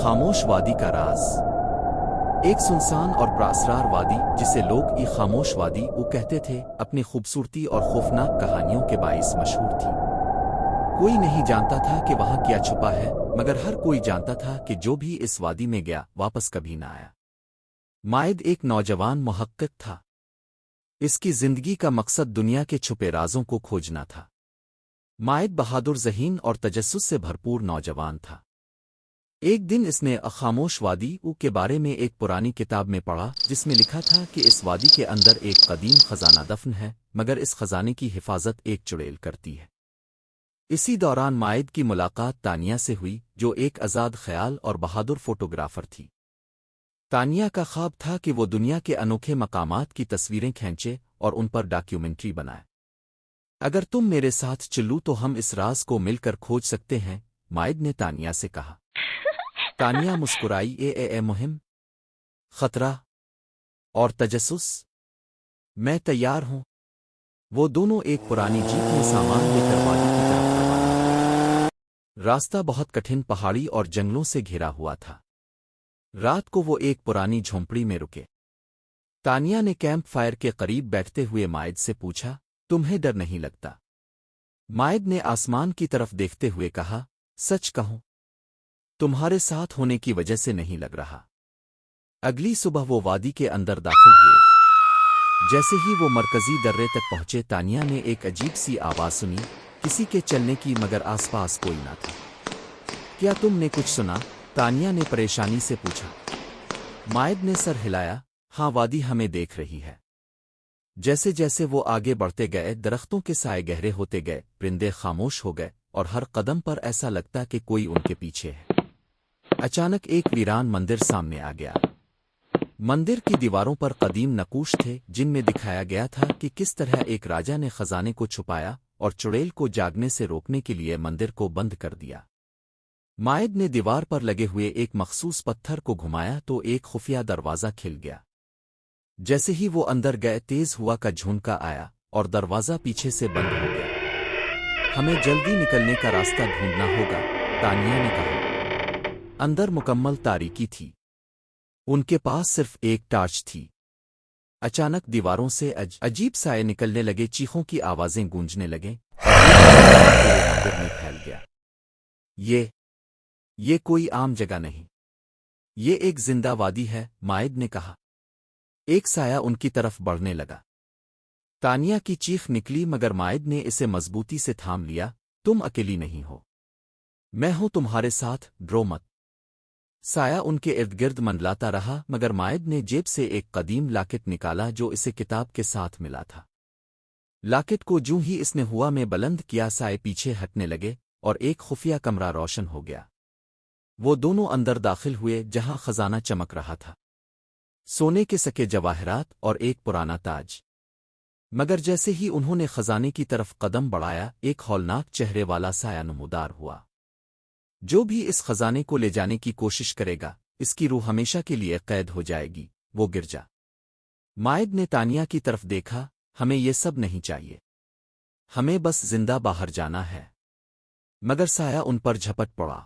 خاموش وادی کا راز۔ ایک سنسان اور پراسرار وادی جسے لوگ خاموش وادی وہ کہتے تھے، اپنی خوبصورتی اور خوفناک کہانیوں کے باعث مشہور تھی۔ کوئی نہیں جانتا تھا کہ وہاں کیا چھپا ہے، مگر ہر کوئی جانتا تھا کہ جو بھی اس وادی میں گیا واپس کبھی نہ آیا۔ مائد ایک نوجوان محقق تھا۔ اس کی زندگی کا مقصد دنیا کے چھپے رازوں کو کھوجنا تھا۔ مائد بہادر، ذہین اور تجسس سے بھرپور نوجوان تھا۔ ایک دن اس نے خاموش وادی کے بارے میں ایک پرانی کتاب میں پڑھا، جس میں لکھا تھا کہ اس وادی کے اندر ایک قدیم خزانہ دفن ہے، مگر اس خزانے کی حفاظت ایک چڑیل کرتی ہے۔ اسی دوران مائد کی ملاقات تانیہ سے ہوئی، جو ایک آزاد خیال اور بہادر فوٹوگرافر تھی۔ تانیہ کا خواب تھا کہ وہ دنیا کے انوکھے مقامات کی تصویریں کھینچے اور ان پر ڈاکیومنٹری بنائے۔ اگر تم میرے ساتھ چلو تو ہم اس راز کو مل کر کھوج سکتے ہیں، مائد نے تانیہ سے کہا۔ تانیہ مسکرائی، اے مہم، خطرہ اور تجسس، میں تیار ہوں۔ وہ دونوں ایک پرانی جیپ میں سامان لے کر وادی کی طرف روانہ ہوئے۔ راستہ بہت کٹھن، پہاڑی اور جنگلوں سے گھرا ہوا تھا۔ رات کو وہ ایک پرانی جھونپڑی میں رکے۔ تانیہ نے کیمپ فائر کے قریب بیٹھتے ہوئے مائد سے پوچھا، تمہیں ڈر نہیں لگتا؟ مائد نے آسمان کی طرف دیکھتے ہوئے کہا، سچ کہوں تمہارے ساتھ ہونے کی وجہ سے نہیں لگ رہا۔ اگلی صبح وہ وادی کے اندر داخل ہوئے۔ جیسے ہی وہ مرکزی درے تک پہنچے، تانیہ نے ایک عجیب سی آواز سنی، کسی کے چلنے کی، مگر آس پاس کوئی نہ تھا۔ کیا تم نے کچھ سنا؟ تانیہ نے پریشانی سے پوچھا۔ مائد نے سر ہلایا، ہاں، وادی ہمیں دیکھ رہی ہے۔ جیسے جیسے وہ آگے بڑھتے گئے، درختوں کے سائے گہرے ہوتے گئے، پرندے خاموش ہو گئے، اور ہر قدم پر ایسا لگتا کہ کوئی ان کے پیچھے ہے۔ اچانک ایک ویران مندر سامنے آ گیا۔ مندر کی دیواروں پر قدیم نقوش تھے، جن میں دکھایا گیا تھا کہ کس طرح ایک راجا نے خزانے کو چھپایا اور چڑیل کو جاگنے سے روکنے کے لیے مندر کو بند کر دیا۔ مائد نے دیوار پر لگے ہوئے ایک مخصوص پتھر کو گھمایا تو ایک خفیہ دروازہ کھل گیا۔ جیسے ہی وہ اندر گئے، تیز ہوا کا جھونکا آیا اور دروازہ پیچھے سے بند ہو گیا۔ ہمیں جلدی نکلنے کا راستہ ڈھونڈنا ہوگا، تانیہ نے کہا۔ اندر مکمل تاریکی تھی۔ ان کے پاس صرف ایک ٹارچ تھی۔ اچانک دیواروں سے عجیب سائے نکلنے لگے، چیخوں کی آوازیں گونجنے لگیں، مندر میں پھیل گیا۔ یہ کوئی عام جگہ نہیں، یہ ایک زندہ وادی ہے، مائد نے کہا۔ ایک سایہ ان کی طرف بڑھنے لگا۔ تانیہ کی چیخ نکلی، مگر مائد نے اسے مضبوطی سے تھام لیا۔ تم اکیلی نہیں ہو، میں ہوں تمہارے ساتھ، ڈرو مت۔ سایہ ان کے ارد گرد منڈلاتا رہا، مگر مائد نے جیب سے ایک قدیم لاکٹ نکالا جو اسے کتاب کے ساتھ ملا تھا۔ لاکٹ کو جوں ہی اس نے ہوا میں بلند کیا، سائے پیچھے ہٹنے لگے اور ایک خفیہ کمرہ روشن ہو گیا۔ وہ دونوں اندر داخل ہوئے، جہاں خزانہ چمک رہا تھا، سونے کے سکے، جواہرات اور ایک پرانا تاج۔ مگر جیسے ہی انہوں نے خزانے کی طرف قدم بڑھایا، ایک ہولناک چہرے والا سایہ نمودار ہوا۔ جو بھی اس خزانے کو لے جانے کی کوشش کرے گا، اس کی روح ہمیشہ کے لیے قید ہو جائے گی، وہ گر جا۔ مائد نے تانیہ کی طرف دیکھا، ہمیں یہ سب نہیں چاہیے، ہمیں بس زندہ باہر جانا ہے۔ مگر سایہ ان پر جھپٹ پڑا۔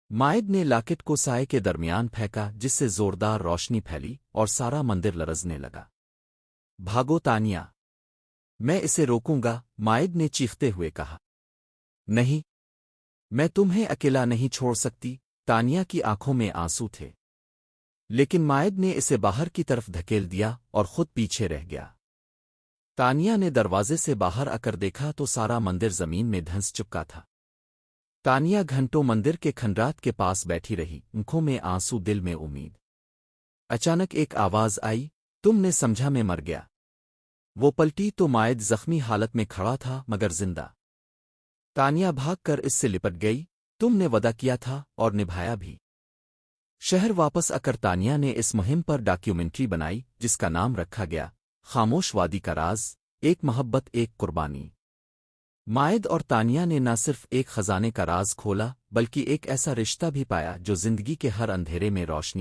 مائد نے لاکٹ کو سائے کے درمیان پھینکا، جس سے زوردار روشنی پھیلی اور سارا مندر لرزنے لگا۔ بھاگو تانیہ، میں اسے روکوں گا، مائد نے چیختے ہوئے کہا۔ نہیں، میں تمہیں اکیلا نہیں چھوڑ سکتی، تانیہ کی آنکھوں میں آنسو تھے۔ لیکن مائد نے اسے باہر کی طرف دھکیل دیا اور خود پیچھے رہ گیا۔ تانیہ نے دروازے سے باہر آ کر دیکھا تو سارا مندر زمین میں دھنس چکا تھا۔ تانیہ گھنٹوں مندر کے کھنڈرات کے پاس بیٹھی رہی، آنکھوں میں آنسو، دل میں امید۔ اچانک ایک آواز آئی، تم نے سمجھا میں مر گیا۔ وہ پلٹی تو مائد زخمی حالت میں کھڑا تھا، مگر زندہ۔ تانیہ بھاگ کر اس سے لپٹ گئی، تم نے وعدہ کیا تھا اور نبھایا بھی۔ شہر واپس آ کر تانیہ نے اس مہم پر ڈاکیومنٹری بنائی، جس کا نام رکھا گیا خاموش وادی کا راز، ایک محبت، ایک قربانی۔ مائد اور تانیہ نے نہ صرف ایک خزانے کا راز کھولا، بلکہ ایک ایسا رشتہ بھی پایا جو زندگی کے ہر اندھیرے میں روشنی